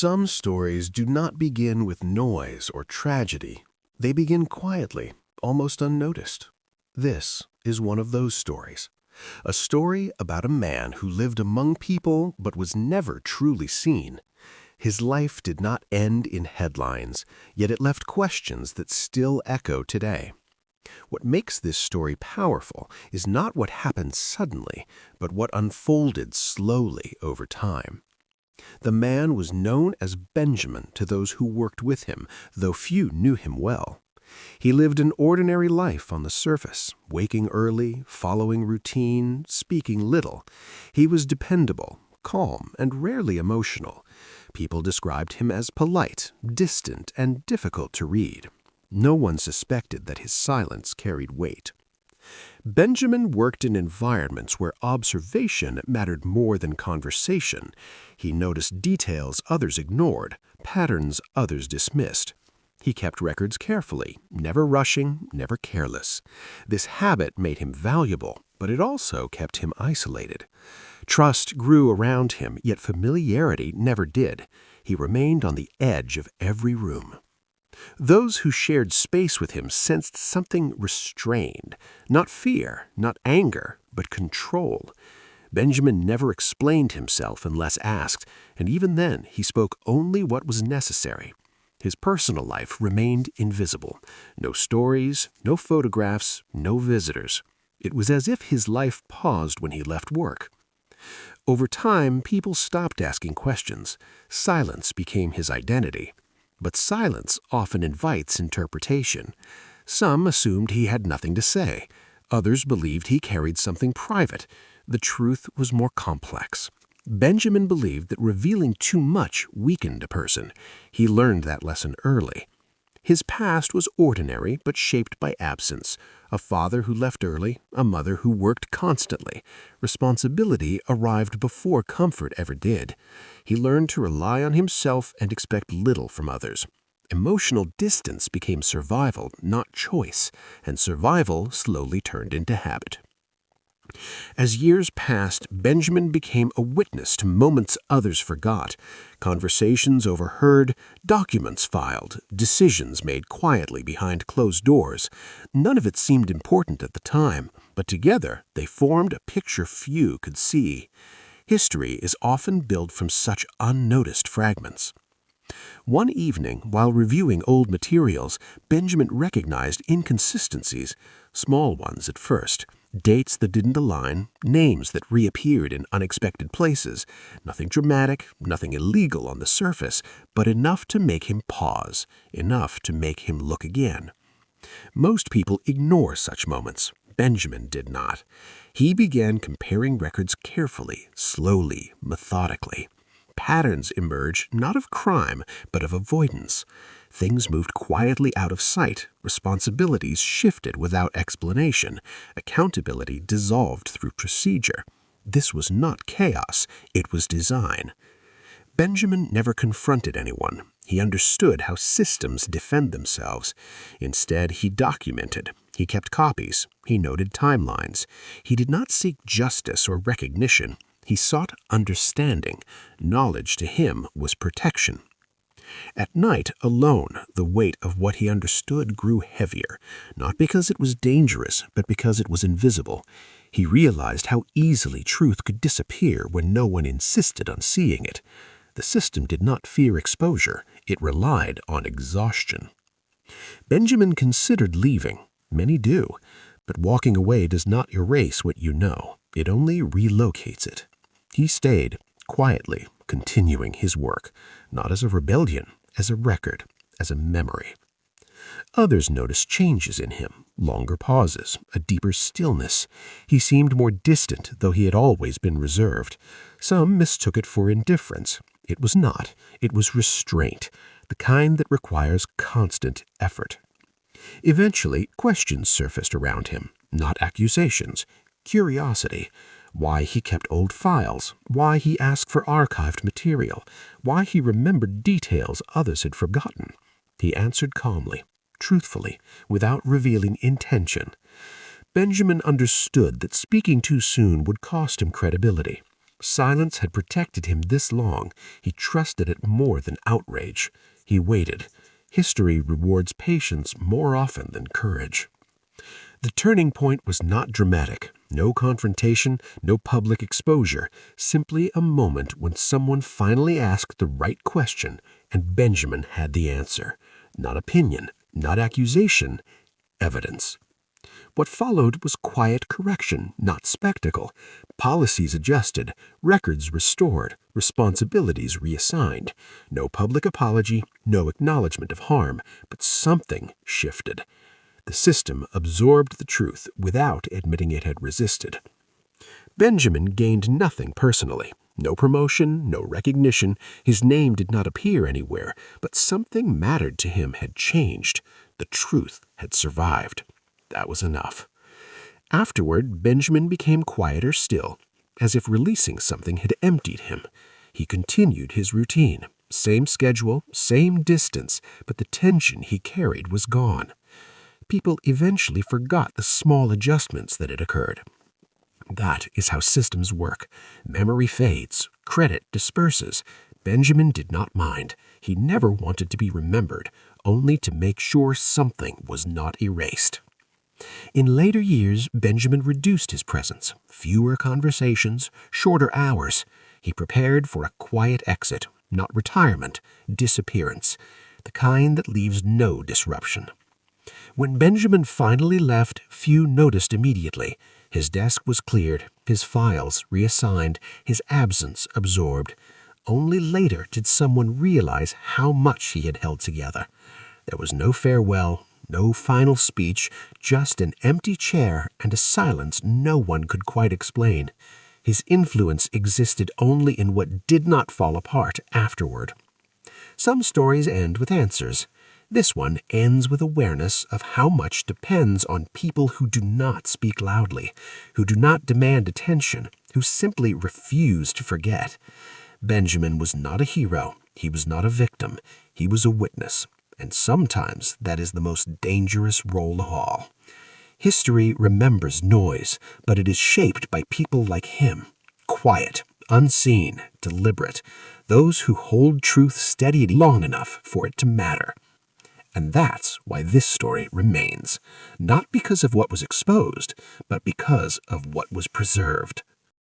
Some stories do not begin with noise or tragedy. They begin quietly, almost unnoticed. This is one of those stories. A story about a man who lived among people but was never truly seen. His life did not end in headlines, yet it left questions that still echo today. What makes this story powerful is not what happened suddenly, but what unfolded slowly over time. The man was known as Benjamin to those who worked with him, though few knew him well. He lived an ordinary life on the surface, waking early, following routine, speaking little. He was dependable, calm, and rarely emotional. People described him as polite, distant, and difficult to read. No one suspected that his silence carried weight. Benjamin worked in environments where observation mattered more than conversation. He noticed details others ignored, patterns others dismissed. He kept records carefully, never rushing, never careless. This habit made him valuable, but it also kept him isolated. Trust grew around him, yet familiarity never did. He remained on the edge of every room. Those who shared space with him sensed something restrained, not fear, not anger, but control. Benjamin never explained himself unless asked, and even then he spoke only what was necessary. His personal life remained invisible. No stories, no photographs, no visitors. It was as if his life paused when he left work. Over time, people stopped asking questions. Silence became his identity. But silence often invites interpretation. Some assumed he had nothing to say. Others believed he carried something private. The truth was more complex. Benjamin believed that revealing too much weakened a person. He learned that lesson early. His past was ordinary but shaped by absence. A father who left early, a mother who worked constantly. Responsibility arrived before comfort ever did. He learned to rely on himself and expect little from others. Emotional distance became survival, not choice, and survival slowly turned into habit. As years passed, Benjamin became a witness to moments others forgot, conversations overheard, documents filed, decisions made quietly behind closed doors. None of it seemed important at the time, but together they formed a picture few could see. History is often built from such unnoticed fragments. One evening, while reviewing old materials, Benjamin recognized inconsistencies, small ones at first. Dates that didn't align, names that reappeared in unexpected places. Nothing dramatic, nothing illegal on the surface, but enough to make him pause, enough to make him look again. Most people ignore such moments. Benjamin did not. He began comparing records carefully, slowly, methodically. Patterns emerged not of crime, but of avoidance. Things moved quietly out of sight. Responsibilities shifted without explanation. Accountability dissolved through procedure. This was not chaos, it was design. Benjamin never confronted anyone. He understood how systems defend themselves. Instead, he documented. He kept copies. He noted timelines. He did not seek justice or recognition. He sought understanding. Knowledge to him was protection. At night, alone, the weight of what he understood grew heavier, not because it was dangerous, but because it was invisible. He realized how easily truth could disappear when no one insisted on seeing it. The system did not fear exposure. It relied on exhaustion. Benjamin considered leaving. Many do. But walking away does not erase what you know. It only relocates it. He stayed, quietly, continuing his work, not as a rebellion, as a record, as a memory. Others noticed changes in him, longer pauses, a deeper stillness. He seemed more distant, though he had always been reserved. Some mistook it for indifference. It was not. It was restraint, the kind that requires constant effort. Eventually, questions surfaced around him, not accusations, curiosity. Why he kept old files, why he asked for archived material, why he remembered details others had forgotten. He answered calmly, truthfully, without revealing intention. Benjamin understood that speaking too soon would cost him credibility. Silence had protected him this long. He trusted it more than outrage. He waited. History rewards patience more often than courage. The turning point was not dramatic. No confrontation, no public exposure. Simply a moment when someone finally asked the right question, and Benjamin had the answer. Not opinion, not accusation, evidence. What followed was quiet correction, not spectacle. Policies adjusted, records restored, responsibilities reassigned. No public apology, no acknowledgement of harm, but something shifted. The system absorbed the truth without admitting it had resisted. Benjamin gained nothing personally. No promotion, no recognition. His name did not appear anywhere, but something mattered to him had changed. The truth had survived. That was enough. Afterward, Benjamin became quieter still, as if releasing something had emptied him. He continued his routine. Same schedule, same distance, but the tension he carried was gone. People eventually forgot the small adjustments that had occurred. That is how systems work. Memory fades, credit disperses. Benjamin did not mind. He never wanted to be remembered, only to make sure something was not erased. In later years, Benjamin reduced his presence. Fewer conversations, shorter hours. He prepared for a quiet exit, not retirement, disappearance, the kind that leaves no disruption. When Benjamin finally left, few noticed immediately. His desk was cleared, his files reassigned, his absence absorbed. Only later did someone realize how much he had held together. There was no farewell, no final speech, just an empty chair and a silence no one could quite explain. His influence existed only in what did not fall apart afterward. Some stories end with answers. This one ends with awareness of how much depends on people who do not speak loudly, who do not demand attention, who simply refuse to forget. Benjamin was not a hero. He was not a victim. He was a witness. And sometimes that is the most dangerous role of all. History remembers noise, but it is shaped by people like him. Quiet, unseen, deliberate. Those who hold truth steady long enough for it to matter. And that's why this story remains. Not because of what was exposed, but because of what was preserved.